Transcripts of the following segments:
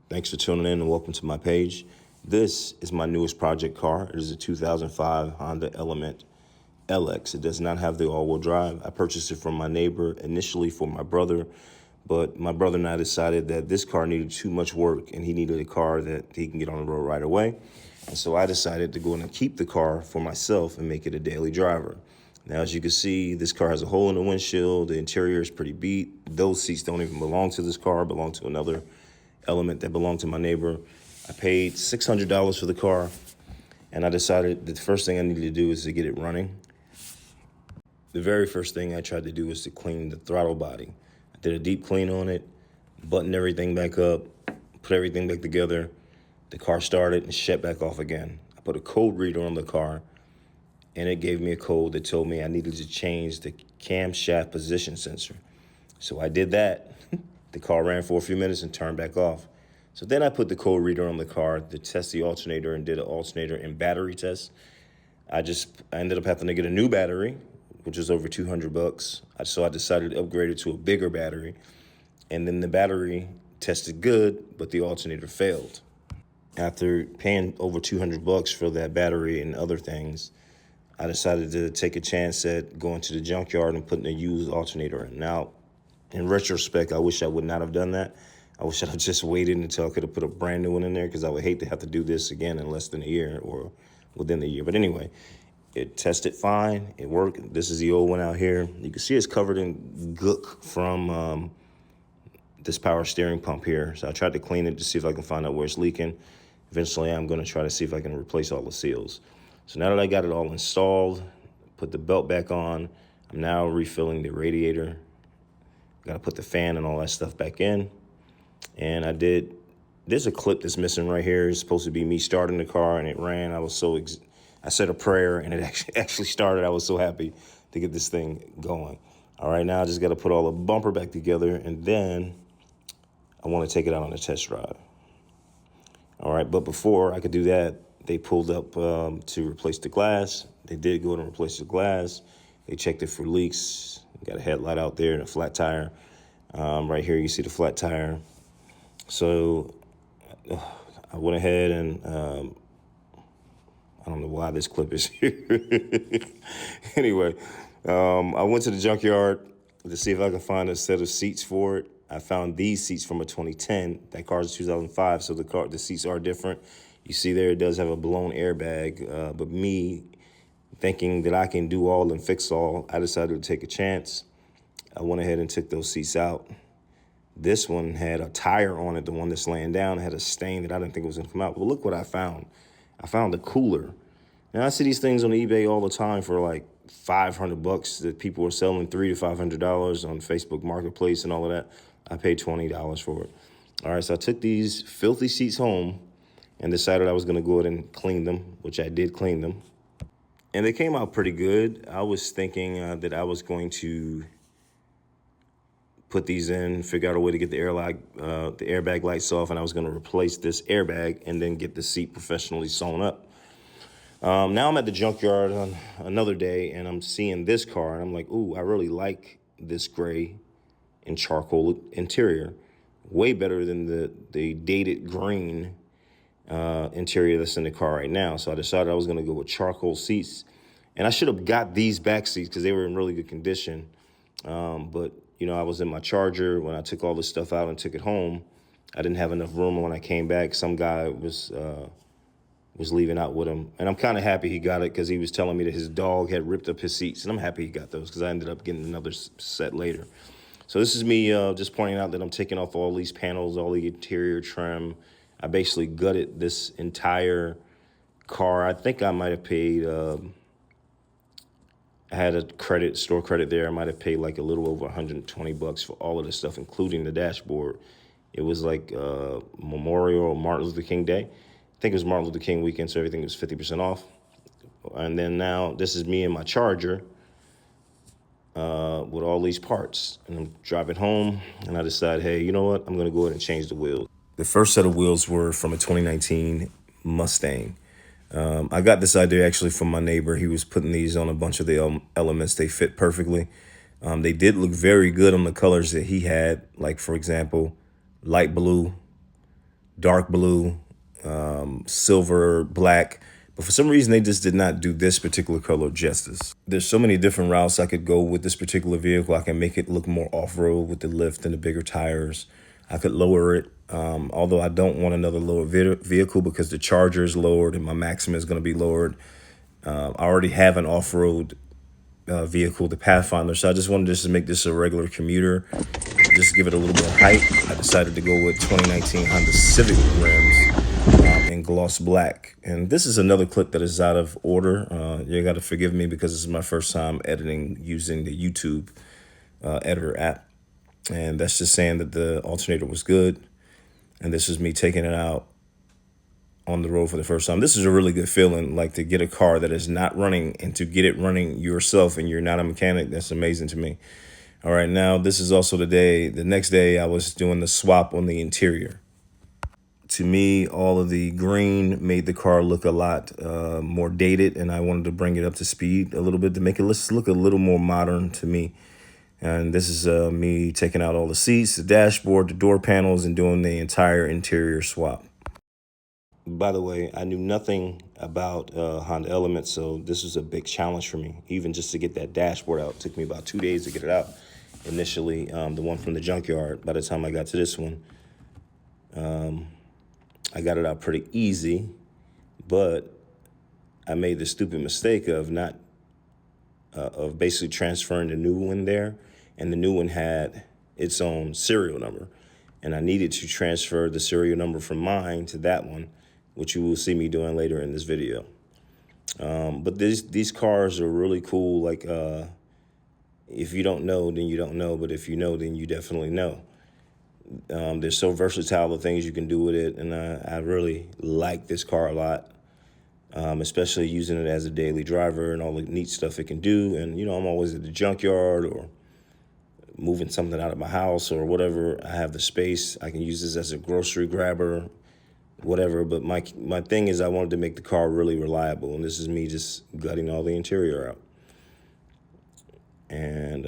Thanks for tuning in and welcome to my page. This is my newest project car. It is a 2005 Honda Element LX. It does not have the all-wheel drive. I purchased it from my neighbor initially for my brother, but my brother and I decided that this car needed too much work and he needed a car that he can get on the road right away. And so I decided to go in and keep the car for myself and make it a daily driver. Now, as you can see, this car has a hole in the windshield. The interior is pretty beat. Those seats don't even belong to this car, belong to another Element that belonged to my neighbor. I paid $600 for the car, and I decided that the first thing I needed to do is to get it running. The very first thing I tried to do was to clean the throttle body. I did a deep clean on it, buttoned everything back up, put everything back together. The car started and shut back off again. I put a code reader on the car, and it gave me a code that told me I needed to change the camshaft position sensor. So I did that. The car ran for a few minutes and turned back off. So then I put the code reader on the car to test the alternator and did an alternator and battery test. I ended up having to get a new battery, which was over $200. So I decided to upgrade it to a bigger battery. And then the battery tested good, but the alternator failed. After paying over $200 for that battery and other things, I decided to take a chance at going to the junkyard and putting a used alternator in. Now, in retrospect, I wish I would not have done that. I wish I'd have just waited until I could have put a brand new one in there, because I would hate to have to do this again in less than a year or within the year. But anyway, it tested fine. It worked. This is the old one out here. You can see it's covered in gook from this power steering pump here. So I tried to clean it to see if I can find out where it's leaking. Eventually, I'm going to try to see if I can replace all the seals. So now that I got it all installed, put the belt back on, I'm now refilling the radiator. Got to put the fan and all that stuff back in. And there's a clip that's missing right here. It's supposed to be me starting the car, and it ran. I said a prayer, and it actually started. I was so happy to get this thing going. All right, now I just got to put all the bumper back together, and then I want to take it out on a test drive. All right, but before I could do that, they pulled up to replace the glass. They did go and replace the glass. They checked it for leaks. Got a headlight out there and a flat tire. Right here, you see the flat tire. So I went ahead and I don't know why this clip is here. Anyway, I went to the junkyard to see if I could find a set of seats for it. I found these seats from a 2010. That car's a 2005, so the seats are different. You see there, it does have a blown airbag, but me thinking that I can do all and fix all, I decided to take a chance. I went ahead and took those seats out. This one had a tire on it. The one that's laying down had a stain that I didn't think was going to come out. But look what I found. I found a cooler. Now, I see these things on eBay all the time for like $500 that people are selling $300 to $500 on Facebook Marketplace and all of that. I paid $20 for it. All right, so I took these filthy seats home and decided I was going to go ahead and clean them, which I did clean them. And they came out pretty good. I was thinking that I was going to put these in, figure out a way to get the airbag lights off, and I was going to replace this airbag and then get the seat professionally sewn up. Now I'm at the junkyard on another day, and I'm seeing this car, and I'm like, ooh, I really like this gray and charcoal interior. Way better than the dated green interior that's in the car right now. So I decided I was going to go with charcoal seats. And I should have got these back seats because they were in really good condition. But, you know, I was in my Charger when I took all this stuff out and took it home. I didn't have enough room when I came back. Some guy was leaving out with him. And I'm kind of happy he got it because he was telling me that his dog had ripped up his seats. And I'm happy he got those because I ended up getting another set later. So this is me just pointing out that I'm taking off all these panels, all the interior trim. I basically gutted this entire car. I think I might have paid, I had a store credit there. I might have paid like a little over $120 for all of this stuff, including the dashboard. It was like Memorial or Martin Luther King Day. I think it was Martin Luther King weekend, so everything was 50% off. And then now this is me and my Charger with all these parts. And I'm driving home, and I decide, hey, you know what? I'm going to go ahead and change the wheels. The first set of wheels were from a 2019 Mustang. I got this idea actually from my neighbor. He was putting these on a bunch of the Elements. They fit perfectly. They did look very good on the colors that he had. Like, for example, light blue, dark blue, silver, black. But for some reason, they just did not do this particular color justice. There's so many different routes I could go with this particular vehicle. I can make it look more off-road with the lift and the bigger tires. I could lower it, although I don't want another lower vehicle because the Charger is lowered and my Maxima is going to be lowered. I already have an off-road vehicle, the Pathfinder, so I just wanted just to make this a regular commuter, just give it a little more height. I decided to go with 2019 Honda Civic rims in gloss black. And this is another clip that is out of order. You got to forgive me because this is my first time editing using the YouTube editor app. And that's just saying that the alternator was good. And this is me taking it out on the road for the first time. This is a really good feeling, like to get a car that is not running and to get it running yourself and you're not a mechanic. That's amazing to me. All right, now this is also the next day I was doing the swap on the interior. To me, all of the green made the car look a lot more dated, and I wanted to bring it up to speed a little bit to make it look a little more modern to me. And this is me taking out all the seats, the dashboard, the door panels, and doing the entire interior swap. By the way, I knew nothing about Honda Element, so this was a big challenge for me. Even just to get that dashboard out, it took me about 2 days to get it out. Initially, the one from the junkyard. By the time I got to this one, I got it out pretty easy, but I made the stupid mistake of of basically transferring the new one there, and the new one had its own serial number, and I needed to transfer the serial number from mine to that one, which you will see me doing later in this video. But these cars are really cool. Like, if you don't know, then you don't know. But if you know, then you definitely know. They're so versatile, the things you can do with it. And I really like this car a lot, especially using it as a daily driver and all the neat stuff it can do. And, I'm always at the junkyard or moving something out of my house or whatever. I have the space. I can use this as a grocery grabber, whatever. But my thing is I wanted to make the car really reliable, and this is me just gutting all the interior out. And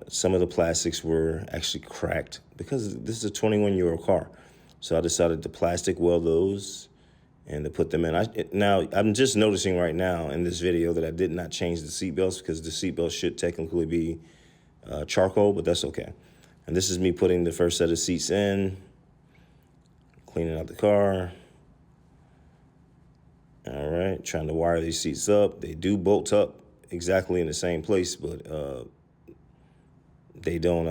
some of the plastics were actually cracked because this is a 21-year-old car. So I decided to plastic weld those and to put them in. Now, I'm just noticing right now in this video that I did not change the seatbelts because the seatbelts should technically be charcoal, but that's okay. And this is me putting the first set of seats in, cleaning out the car. All right, trying to wire these seats up. They do bolt up exactly in the same place, but they don't,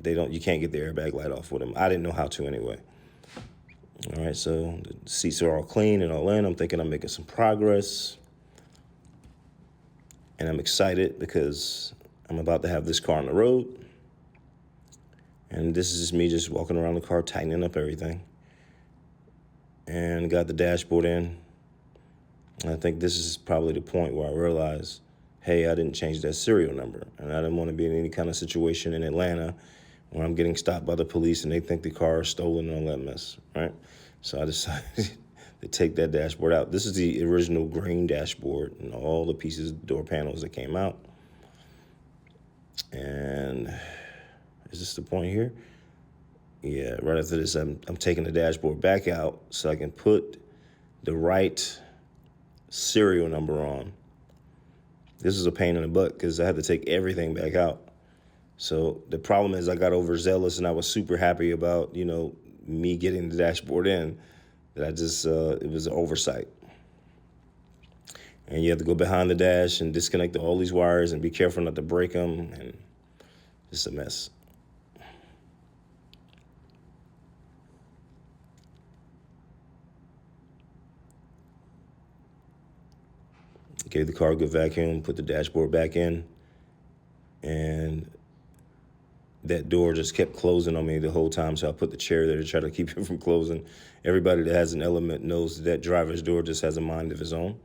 you can't get the airbag light off with them. I didn't know how to anyway. All right, so the seats are all clean and all in. I'm thinking I'm making some progress. And I'm excited because I'm about to have this car on the road. And this is just me just walking around the car, tightening up everything. And got the dashboard in. And I think this is probably the point where I realized, hey, I didn't change that serial number. And I didn't want to be in any kind of situation in Atlanta where I'm getting stopped by the police and they think the car is stolen and all that mess, right? So I decided to take that dashboard out. This is the original green dashboard and all the pieces, door panels that came out. And is this the point here? Yeah, right after this, I'm taking the dashboard back out so I can put the right serial number on. This is a pain in the butt because I had to take everything back out. So the problem is I got overzealous and I was super happy about, me getting the dashboard in, that I just, it was an oversight. And you have to go behind the dash and disconnect all these wires and be careful not to break them, and it's a mess. Gave the car a good vacuum, put the dashboard back in, and that door just kept closing on me the whole time, so I put the chair there to try to keep it from closing. Everybody that has an Element knows that driver's door just has a mind of its own.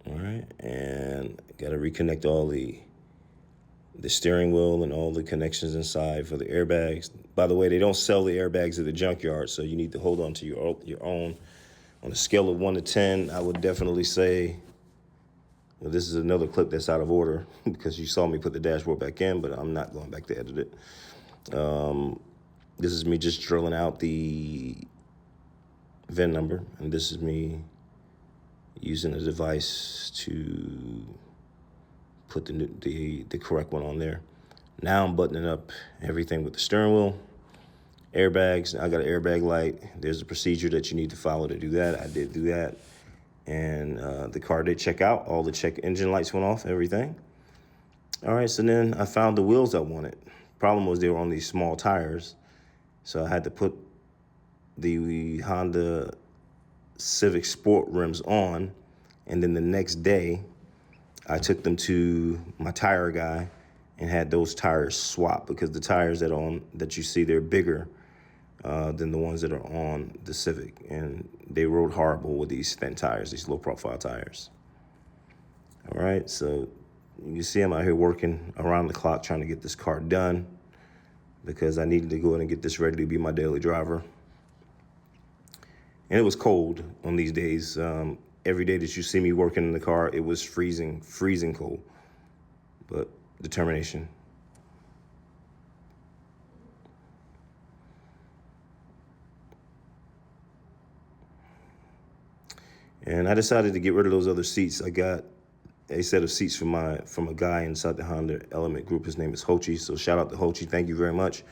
All right, and got to reconnect all the steering wheel and all the connections inside for the airbags. By the way, they don't sell the airbags at the junkyard, so you need to hold on to your own. On a scale of 1 to 10, I would definitely say, well, this is another clip that's out of order because you saw me put the dashboard back in, but I'm not going back to edit it. This is me just drilling out the VIN number, and this is me using a device to put the correct one on there. Now I'm buttoning up everything with the steering wheel, airbags. I got an airbag light. There's a procedure that you need to follow to do that. I did do that, and the car did check out. All the check engine lights went off, everything. All right, so then I found the wheels I wanted. Problem was they were on these small tires, so I had to put the Honda Civic Sport rims on, and then the next day I took them to my tire guy and had those tires swapped, because the tires that you see, they're bigger than the ones that are on the Civic, and they rode horrible with these thin tires, these low profile tires. All right, so you see I'm out here working around the clock trying to get this car done, because I needed to go in and get this ready to be my daily driver. And it was cold on these days. Every day that you see me working in the car, it was freezing cold, but determination. And I decided to get rid of those other seats. I got a set of seats from a guy inside the Honda Element Group. His name is Hochi. So shout out to Hochi. Thank you very much.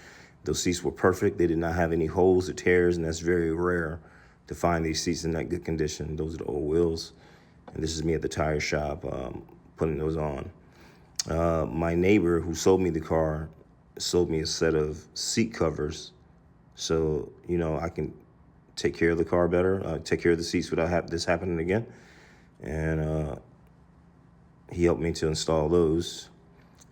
Those seats were perfect. They did not have any holes or tears, and that's very rare to find these seats in that good condition. Those are the old wheels. And this is me at the tire shop putting those on. My neighbor who sold me the car sold me a set of seat covers, so I can take care of the car better, take care of the seats without this happening again. And he helped me to install those.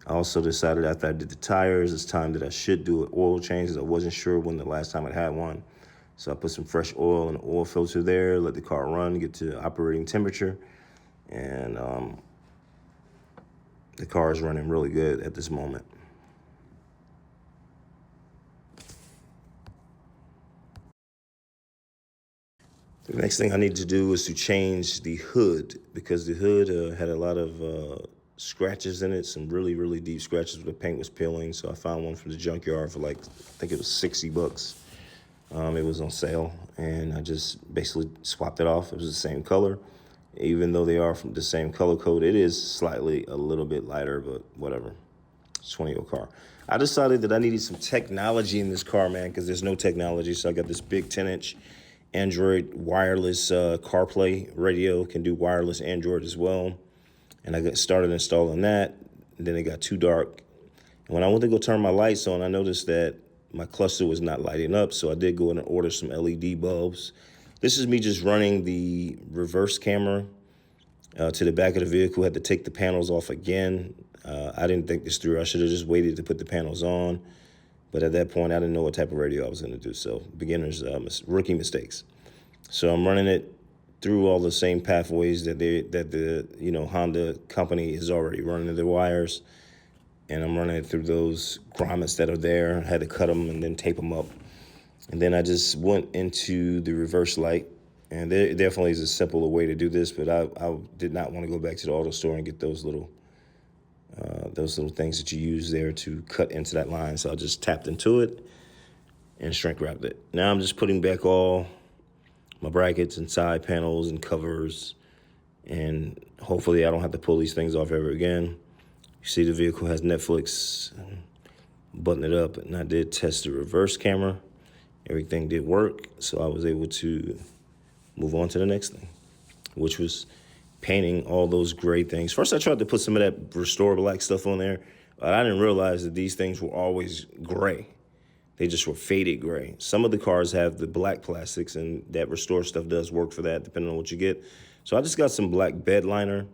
I also decided after I did the tires, it's time that I should do an oil change. I wasn't sure when the last time I had one. So I put some fresh oil and an oil filter there, let the car run, get to operating temperature. And the car is running really good at this moment. The next thing I need to do is to change the hood, because the hood had a lot of scratches in it, some really, really deep scratches where the paint was peeling. So I found one from the junkyard for I think it was $60. It was on sale, and I just basically swapped it off. It was the same color. Even though they are from the same color code, it is slightly a little bit lighter, but whatever. It's a 20-year-old car. I decided that I needed some technology in this car, man, because there's no technology. So I got this big 10-inch Android wireless CarPlay radio, can do wireless Android as well. And I got started installing that. And then it got too dark. And when I went to go turn my lights on, I noticed that my cluster was not lighting up. So I did go in and order some LED bulbs. This is me just running the reverse camera to the back of the vehicle. Had to take the panels off again. I didn't think this through. I should have just waited to put the panels on. But at that point, I didn't know what type of radio I was going to do. So beginners, rookie mistakes. So I'm running it through all the same pathways that the Honda company is already running their wires. And I'm running it through those grommets that are there. I had to cut them and then tape them up. And then I just went into the reverse light. And there definitely is a simpler way to do this, but I did not want to go back to the auto store and get those little things that you use there to cut into that line. So I just tapped into it and shrink wrapped it. Now I'm just putting back all my brackets and side panels and covers, and hopefully I don't have to pull these things off ever again. You see the vehicle has Netflix, button it up, and I did test the reverse camera. Everything did work, so I was able to move on to the next thing, which was painting all those gray things. First, I tried to put some of that Restore Black stuff on there, but I didn't realize that these things were always gray. They just were faded gray. Some of the cars have the black plastics, and that Restore stuff does work for that, depending on what you get. So I just got some black bed liner,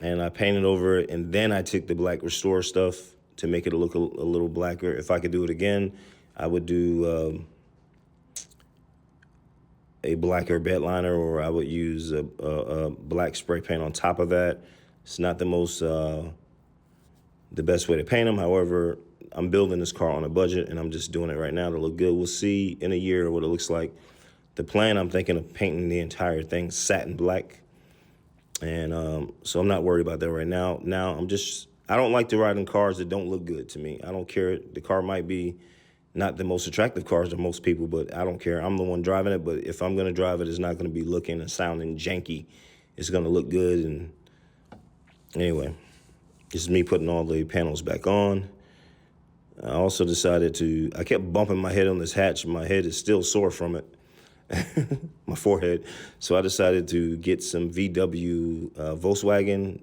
and I painted over it, and then I took the black Restore stuff to make it look a little blacker. If I could do it again, I would do a blacker bed liner, or I would use a black spray paint on top of that. It's not the most, the best way to paint them. However, I'm building this car on a budget, and I'm just doing it right now to look good. We'll see in a year what it looks like. The plan, I'm thinking of painting the entire thing satin black. And so I'm not worried about that right now. Now, I don't like to ride in cars that don't look good to me. I don't care. The car might be not the most attractive cars to most people, but I don't care. I'm the one driving it, but if I'm going to drive it, it's not going to be looking and sounding janky. It's going to look good. And anyway, this is me putting all the panels back on. I also decided I kept bumping my head on this hatch. My head is still sore from it, my forehead. So I decided to get some VW Volkswagen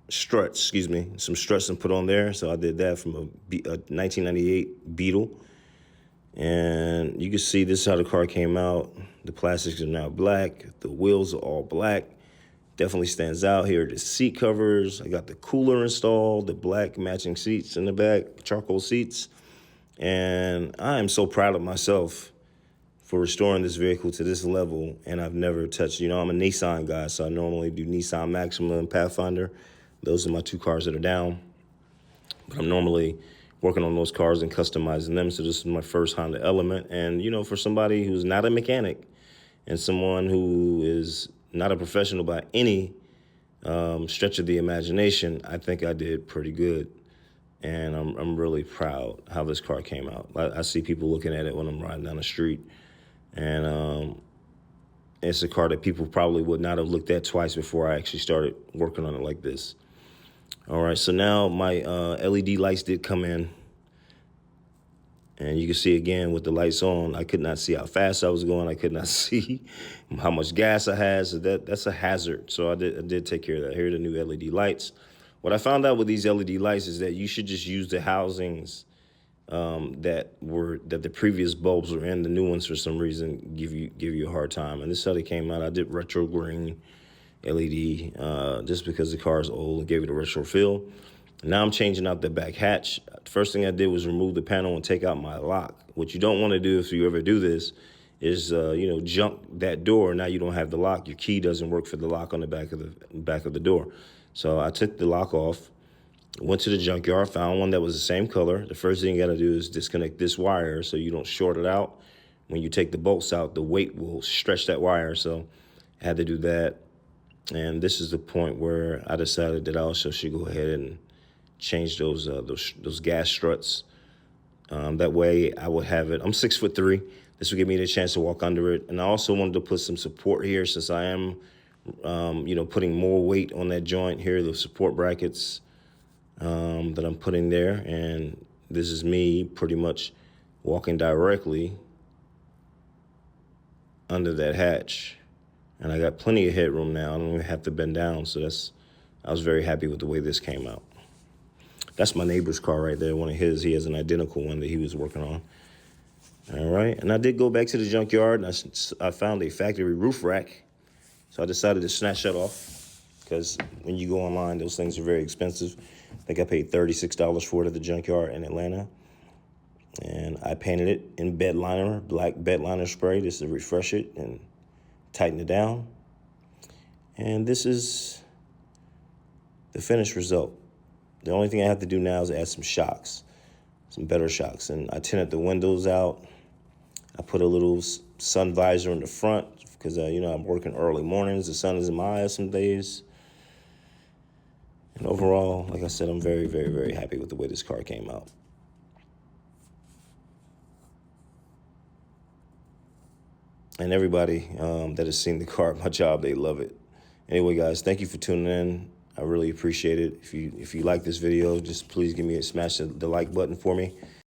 struts, some struts and put on there. So I did that from a 1998 Beetle. And you can see this is how the car came out. The plastics are now black. The wheels are all black. Definitely stands out. Here are the seat covers. I got the cooler installed, the black matching seats in the back, charcoal seats. And I am so proud of myself for restoring this vehicle to this level. And I've never touched, I'm a Nissan guy, so I normally do Nissan Maxima and Pathfinder. Those are my two cars that are down. But I'm normally working on those cars and customizing them. So this is my first Honda Element. And, for somebody who's not a mechanic and someone who is not a professional by any stretch of the imagination, I think I did pretty good. And I'm really proud how this car came out. I see people looking at it when I'm riding down the street. And it's a car that people probably would not have looked at twice before I actually started working on it like this. All right, so now my LED lights did come in. And you can see again with the lights on, I could not see how fast I was going. I could not see how much gas I had. So that's a hazard. So I did take care of that. Here are the new LED lights. What I found out with these LED lights is that you should just use the housings that the previous bulbs were in. The new ones, for some reason, give you a hard time. And this is how they came out. I did retro green LED just because the car is old and gave it a retro feel. Now I'm changing out the back hatch. First thing I did was remove the panel and take out my lock. What you don't want to do if you ever do this is, junk that door. Now you don't have the lock. Your key doesn't work for the lock on the back of the door. So I took the lock off, went to the junkyard, found one that was the same color. The first thing you got to do is disconnect this wire so you don't short it out. When you take the bolts out, the weight will stretch that wire. So I had to do that. And this is the point where I decided that I also should go ahead and change those gas struts. That way I would have it. I'm 6'3". This would give me the chance to walk under it. And I also wanted to put some support here since I am, putting more weight on that joint here, the support brackets that I'm putting there. And this is me pretty much walking directly under that hatch. And I got plenty of headroom now. I don't even have to bend down. So I was very happy with the way this came out. That's my neighbor's car right there, one of his. He has an identical one that he was working on. All right, and I did go back to the junkyard, and I found a factory roof rack. So I decided to snatch that off because when you go online, those things are very expensive. I think I paid $36 for it at the junkyard in Atlanta. And I painted it in bed liner, black bed liner spray, just to refresh it and tighten it down. And this is the finished result. The only thing I have to do now is add some shocks, some better shocks. And I tinted the windows out. I put a little sun visor in the front because, I'm working early mornings. The sun is in my eyes some days. And overall, like I said, I'm very, very, very happy with the way this car came out. And everybody that has seen the car at my job, they love it. Anyway, guys, thank you for tuning in. I really appreciate it. If you like this video, just please smash the like button for me.